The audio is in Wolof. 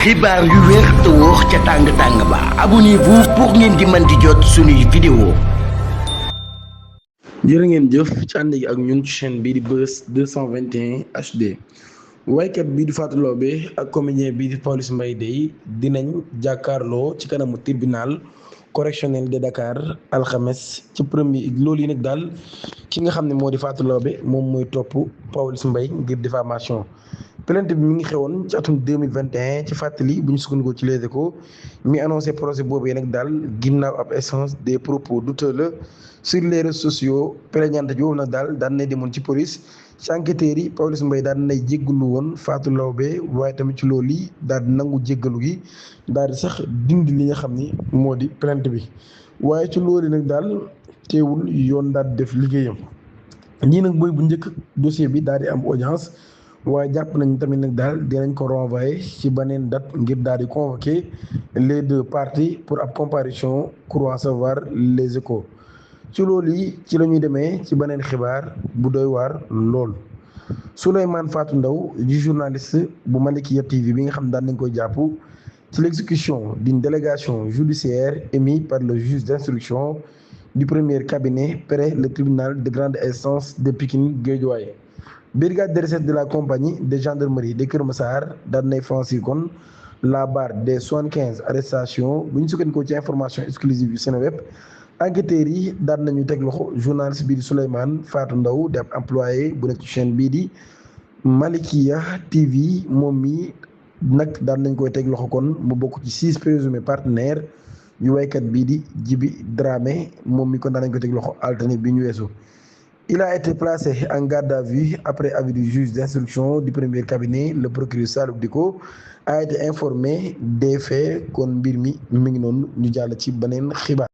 xibaar yu wér te wóor ca tàng ba abonnez-vous pour ngeen di mën di jot suñuy vidéo. jërë ngeen jëf ci ànd ak ñun ci chaîne bii di Buzz 221 HD waykat bii di Fatou Laobé ak comédien bii di Pawlish Mbaye day dinañ jàkkaarloo ci kanamu tribunal correctionnel de Dakar alxames ci premier loolu yi nag daal ki nga xam ne moo di Fatou Laobé moom mooy topp Pawlish Mbaye ngir diffamation. plainte bi mi ngi xewoon ci atum 2021 ci fàttali bu ñu sukkandikoo ci Les Échos mi annoncé projet boobu yi nag daal ginnaaw ab échange des propos douteux la sur les réseaux sociaux plaignante bi nag daal daan nay demoon ci police ci enquêteurs yi Pawlish Mbaye daan nay jéggalu woon Fatou Laobé waaye tamit ci loolu yi daal di nangu jéggalu gi daal di sax dindi li nga xam ni moo di plainte bi waaye ci loolu nag daal teewul yoon daal di def liggéeyam ñii nag booy bu njëkk dossier bi daal di am audience. waaye jàpp nañ tamit nag daal dinañ ko renvoyer ci beneen date ngir daal di convoquer les deux parties pour ab comparution croit savoir Les Échos ci loolu yi ci la ñuy demee ci beneen xibaar bu doy waar lool. Souleymane Fatou Ndao di journaliste bu Malikia TV bi nga xam daan nañ koy jàpp ci l'exécution d'une délégation judiciaire émise par le juge d'instruction du premier cabinet près le tribunal de grande instance de Pikine Guédiawaye. Brigade de recherche de la compagnie de gendarmerie de Keur Massar daan nay franchir kon la barre des 75 arrestations bu ñu sukkandikoo ci information exclusive yu Seneweb enquêteurs yi daan nañu teg loxo journaliste bii di Souleymane Fatou Ndao di ab employé bu nekk ci chaîne bii di Malikia TV moom mi nag daan nañ koy teg loxo kon mu bokk ci 6 présumés partenaires yu waykat bii di Djiby Dramé moom mi kon daan nañ koy teg loxo altine bi ñu weesu. Il a été placé en garde à vue après avis du juge d'instruction du premier cabinet. Le procureur Salou Diko a été informé des faits kon mbir mi ngi noonu ñu jàll ci beneen xibaar.